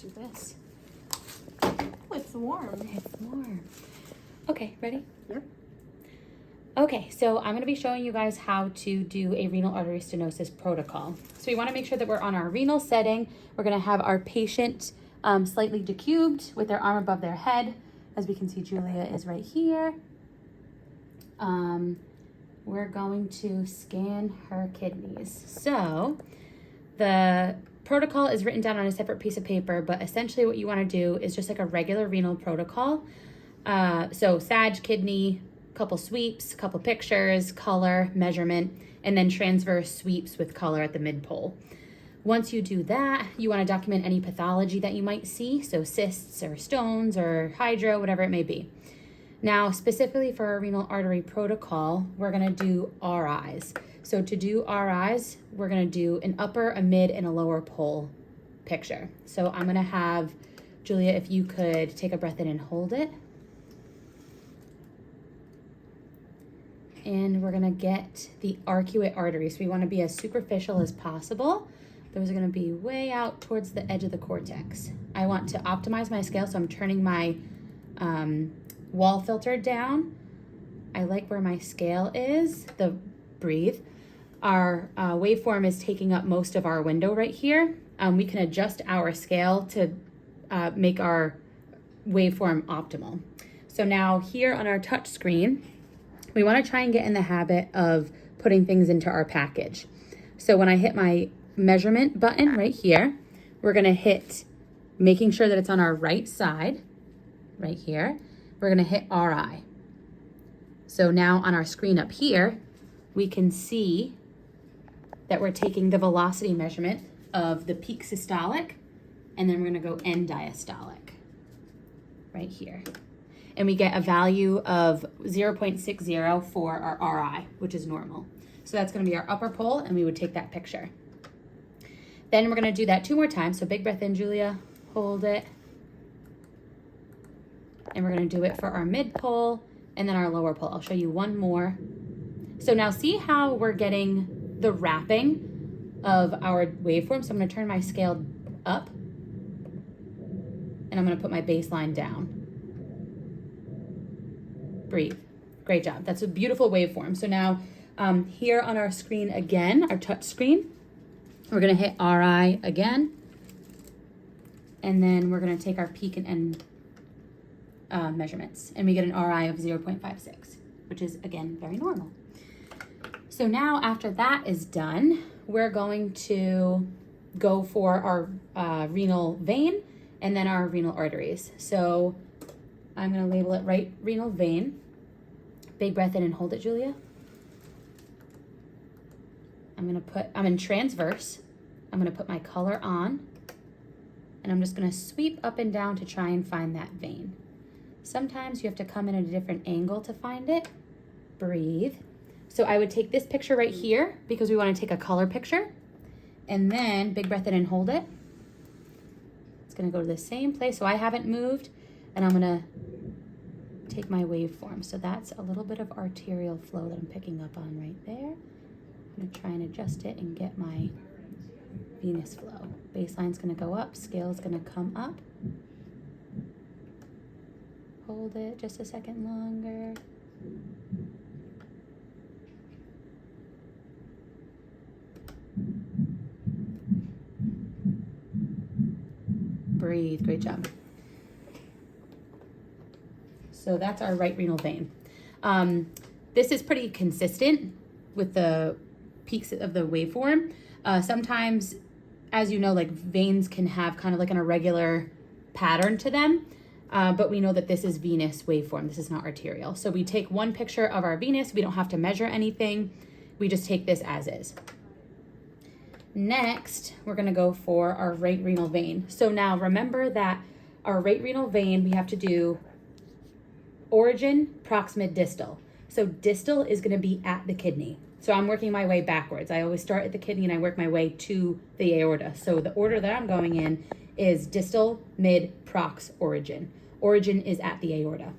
Do this. Oh, it's warm. It's warm. Okay, ready? Yep. Okay, so I'm going to be showing you guys how to do a renal artery stenosis protocol. So we want to make sure that we're on our renal setting. We're going to have our patient slightly decubed with their arm above their head. As we can see, Julia is right here. We're going to scan her kidneys. So the protocol is written down on a separate piece of paper, but essentially what you want to do is just like a regular renal protocol. So SAG kidney, couple sweeps, couple pictures, color, measurement, and then transverse sweeps with color at the mid-pole. Once you do that, you want to document any pathology that you might see, so cysts or stones or hydro, whatever it may be. Now, specifically for our renal artery protocol, we're going to do RIs. So to do RIs, we're going to do an upper, a mid, and a lower pole picture. So I'm going to have, Julia, if you could take a breath in and hold it. And we're going to get the arcuate arteries. So we want to be as superficial as possible. Those are going to be way out towards the edge of the cortex. I want to optimize my scale, so I'm turning my wall filter down. I like where my scale is, breathe. Our waveform is taking up most of our window right here. We can adjust our scale to make our waveform optimal. So now here on our touch screen, we want to try and get in the habit of putting things into our package. So when I hit my measurement button right here, we're going to hit making sure that it's on our right side right here. We're going to hit RI. So now on our screen up here, we can see that we're taking the velocity measurement of the peak systolic, and then we're going to go end diastolic right here. And we get a value of 0.60 for our RI, which is normal. So that's going to be our upper pole, and we would take that picture. Then we're going to do that 2 more times. So big breath in, Julia. Hold it. And we're going to do it for our mid pole and then our lower pole. I'll show you one more. So now see how we're getting the wrapping of our waveform. So I'm going to turn my scale up, and I'm going to put my baseline down. Breathe. Great job. That's a beautiful waveform. So now here on our screen again, our touch screen, we're going to hit RI again. And then we're going to take our peak and end measurements. And we get an RI of 0.56, which is, again, very normal. So now after that is done, we're going to go for our renal vein and then our renal arteries. So I'm going to label it right renal vein. Big breath in and hold it, Julia. I'm in transverse. I'm going to put my color on, and I'm just going to sweep up and down to try and find that vein. Sometimes you have to come in at a different angle to find it. Breathe. So I would take this picture right here because we want to take a color picture, and then big breath in and hold it. It's going to go to the same place, so I haven't moved, and I'm going to take my waveform. So that's a little bit of arterial flow that I'm picking up on right there. I'm going to try and adjust it and get my venous flow. Baseline's going to go up, scale's going to come up. Hold it just a second longer. Breathe, great job. So that's our right renal vein. This is pretty consistent with the peaks of the waveform. Sometimes, as you know, like veins can have kind of like an irregular pattern to them, but we know that this is venous waveform. This is not arterial. So we take one picture of our venous. We don't have to measure anything. We just take this as is. Next, we're going to go for our right renal vein. So now remember that our right renal vein, we have to do origin, proximate, distal. So distal is going to be at the kidney. So I'm working my way backwards. I always start at the kidney and I work my way to the aorta. So the order that I'm going in is distal, mid, prox, origin. Origin is at the aorta.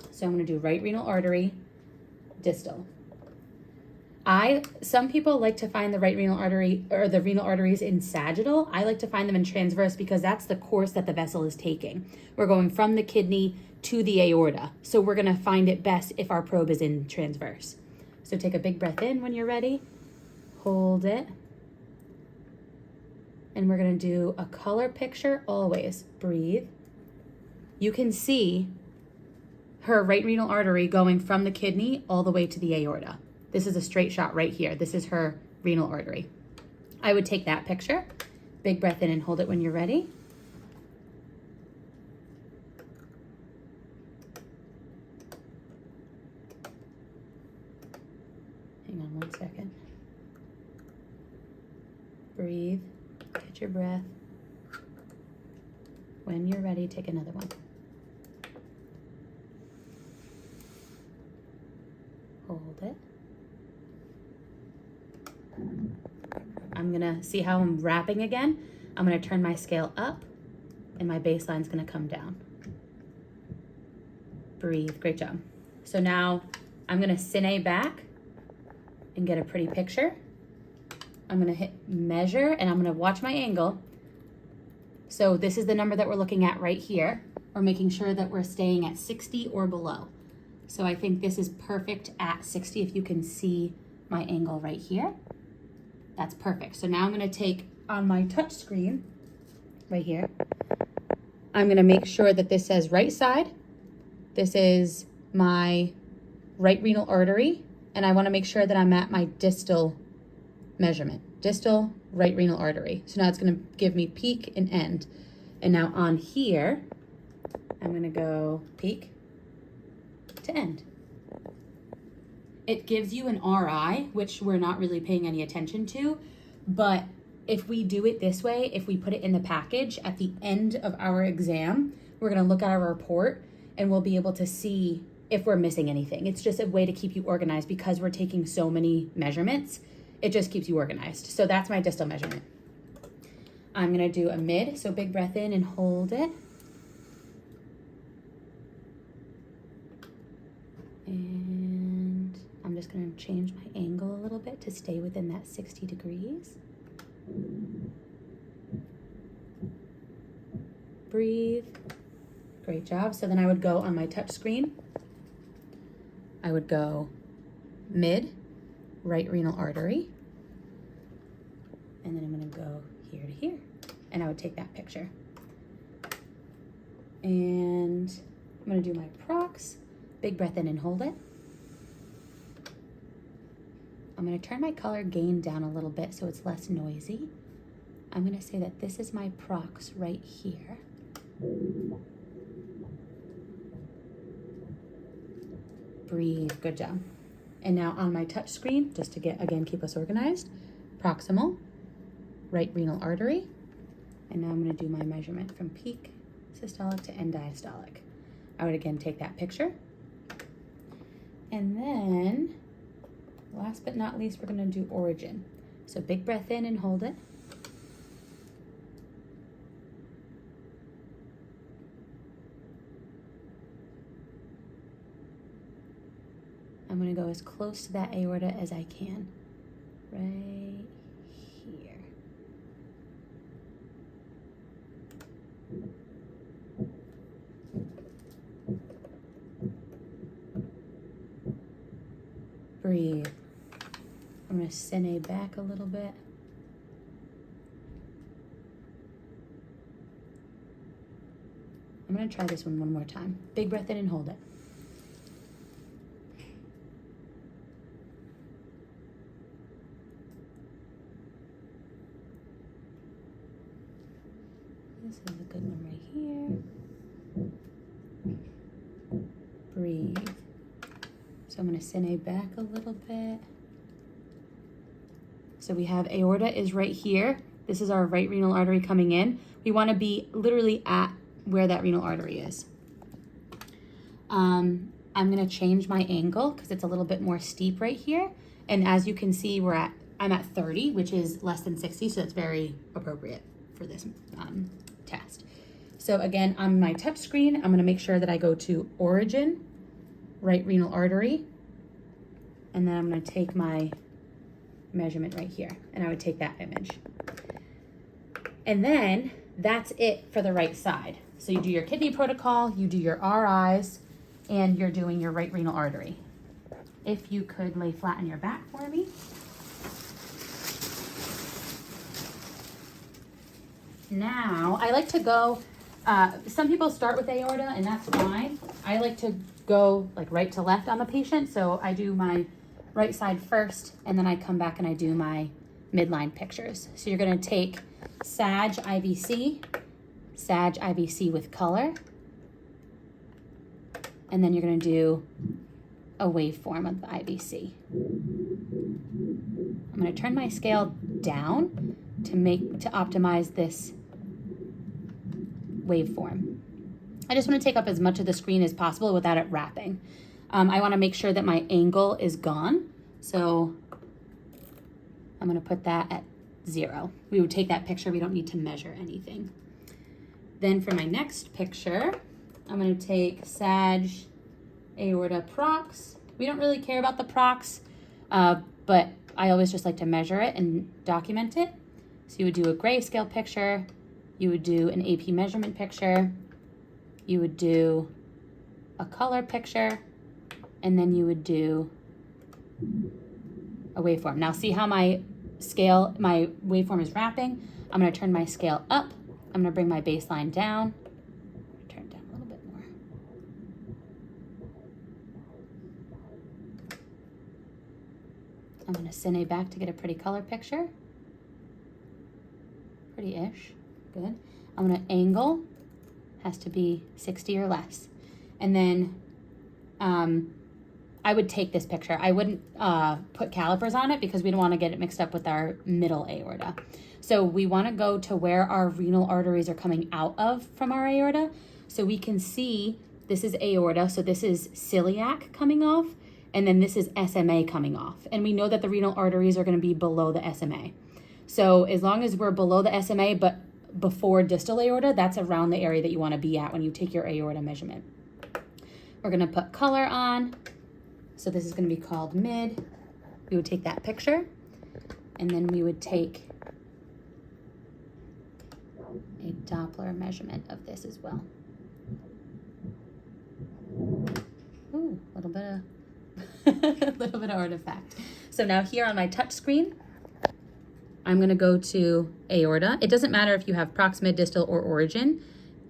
So I'm going to do right renal artery, distal. Some people like to find the right renal artery or the renal arteries in sagittal. I like to find them in transverse because that's the course that the vessel is taking. We're going from the kidney to the aorta. So we're gonna find it best if our probe is in transverse. So take a big breath in when you're ready. Hold it. And we're gonna do a color picture always. Breathe. You can see her right renal artery going from the kidney all the way to the aorta. This is a straight shot right here. This is her renal artery. I would take that picture. Big breath in and hold it when you're ready. Hang on 1 second. Breathe, catch your breath. When you're ready, take another one. Hold it. I'm gonna see how I'm wrapping again. I'm gonna turn my scale up and my baseline's gonna come down. Breathe, great job. So now I'm gonna cine back and get a pretty picture. I'm gonna hit measure and I'm gonna watch my angle. So this is the number that we're looking at right here. We're making sure that we're staying at 60 or below. So I think this is perfect at 60 if you can see my angle right here. That's perfect. So now I'm gonna take on my touch screen right here. I'm gonna make sure that this says right side. This is my right renal artery. And I wanna make sure that I'm at my distal measurement. Distal right renal artery. So now it's gonna give me peak and end. And now on here, I'm gonna go peak to end. It gives you an RI, which we're not really paying any attention to, but if we do it this way, if we put it in the package at the end of our exam, we're gonna look at our report and we'll be able to see if we're missing anything. It's just a way to keep you organized because we're taking so many measurements. It just keeps you organized. So that's my distal measurement. I'm gonna do a mid, so big breath in and hold it. And I'm just gonna change my angle a little bit to stay within that 60 degrees. Breathe. Great job. So then I would go on my touch screen. I would go mid, right renal artery. And then I'm gonna go here to here. And I would take that picture. And I'm gonna do my prox. Big breath in and hold it. I'm gonna turn my color gain down a little bit so it's less noisy. I'm gonna say that this is my prox right here. Breathe, good job. And now on my touch screen, just to again keep us organized, proximal, right renal artery. And now I'm gonna do my measurement from peak systolic to end diastolic. I would again take that picture. And then, last but not least, we're gonna do origin. So big breath in and hold it. I'm gonna go as close to that aorta as I can. Right here. Breathe. I'm gonna cine back a little bit. I'm gonna try this one more time. Big breath in and hold it. This is a good one right here. Breathe. So I'm gonna cine back a little bit. So we have aorta is right here. This is our right renal artery coming in. We wanna be literally at where that renal artery is. I'm gonna change my angle because it's a little bit more steep right here. And as you can see, I'm at 30, which is less than 60, so it's very appropriate for this test. So again, on my touch screen, I'm gonna make sure that I go to origin, right renal artery, and then I'm gonna take my measurement right here, and I would take that image. And then that's it for the right side. So you do your kidney protocol, you do your RIs, and you're doing your right renal artery. If you could lay flat on your back for me. Now, I like to go, some people start with aorta, and that's fine. I like to go like right to left on the patient, so I do my right side first, and then I come back and I do my midline pictures. So you're gonna take Sag IVC with color, and then you're gonna do a waveform of the IVC. I'm gonna turn my scale down to optimize this waveform. I just want to take up as much of the screen as possible without it wrapping. I want to make sure that my angle is gone, so I'm going to put that at 0. We would take that picture, we don't need to measure anything. Then for my next picture, I'm going to take Sag aorta prox. We don't really care about the prox, but I always just like to measure it and document it. So you would do a grayscale picture, you would do an AP measurement picture, you would do a color picture, and then you would do a waveform. Now see how my waveform is wrapping? I'm gonna turn my scale up. I'm gonna bring my baseline down. Turn it down a little bit more. I'm gonna cine back to get a pretty color picture. Pretty-ish, good. I'm gonna angle, has to be 60 or less. And then I would take this picture. I wouldn't put calipers on it because we don't wanna get it mixed up with our middle aorta. So we wanna go to where our renal arteries are coming out of from our aorta. So we can see, this is aorta, so this is celiac coming off, and then this is SMA coming off. And we know that the renal arteries are gonna be below the SMA. So as long as we're below the SMA, but before distal aorta, that's around the area that you want to be at when you take your aorta measurement. We're going to put color on. So this is going to be called mid. We would take that picture, and then we would take a Doppler measurement of this as well. Ooh, a little bit of artifact. So now here on my touch screen, I'm gonna go to aorta. It doesn't matter if you have proximate, distal, or origin,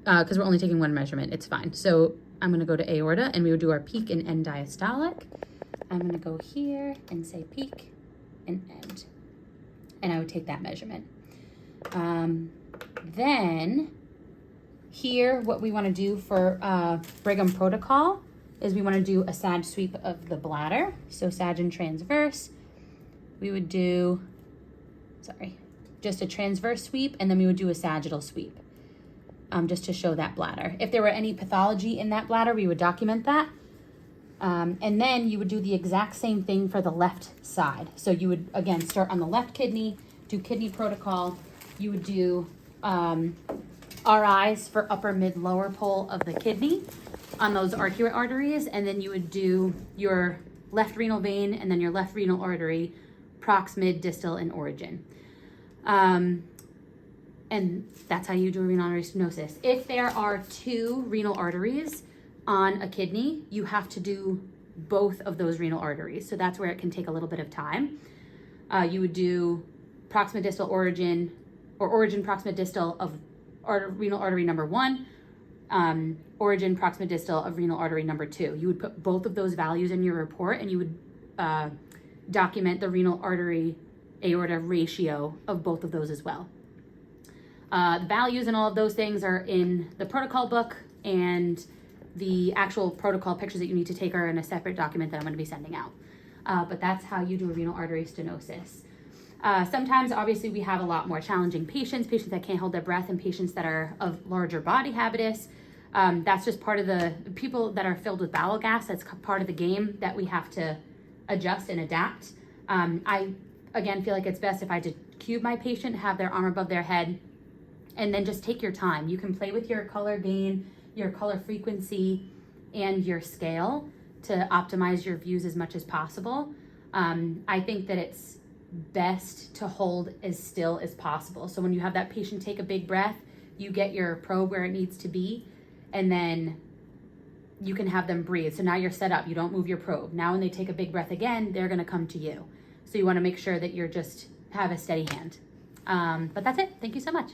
because we're only taking one measurement, it's fine. So I'm gonna go to aorta, and we would do our peak and end diastolic. I'm gonna go here and say peak and end, and I would take that measurement. Then here, what we wanna do for Brigham protocol is we wanna do a Sag sweep of the bladder. So Sag and transverse, we would do, just a transverse sweep, and then we would do a sagittal sweep, just to show that bladder. If there were any pathology in that bladder, we would document that. And then you would do the exact same thing for the left side. So you would, again, start on the left kidney, do kidney protocol. You would do RIs for upper, mid, lower pole of the kidney on those arcuate arteries, and then you would do your left renal vein and then your left renal artery, prox, mid, distal, and origin. And that's how you do a renal artery stenosis. If there are 2 renal arteries on a kidney, you have to do both of those renal arteries. So that's where it can take a little bit of time. You would do proximate distal origin, or origin proximate distal of renal artery number 1, origin proximate distal of renal artery number 2. You would put both of those values in your report, and you would document the renal artery aorta ratio of both of those as well. The values and all of those things are in the protocol book, and the actual protocol pictures that you need to take are in a separate document that I'm going to be sending out. But that's how you do a renal artery stenosis. Sometimes, obviously, we have a lot more challenging patients that can't hold their breath, and patients that are of larger body habitus. That's just part of the people that are filled with bowel gas. That's part of the game that we have to adjust and adapt. I, again, feel like it's best if I just cube my patient, have their arm above their head, and then just take your time. You can play with your color gain, your color frequency, and your scale to optimize your views as much as possible. I think that it's best to hold as still as possible. So when you have that patient take a big breath, you get your probe where it needs to be, and then you can have them breathe. So now you're set up. You don't move your probe. Now when they take a big breath again, they're going to come to you. So you want to make sure that you're just have a steady hand. But that's it. Thank you so much.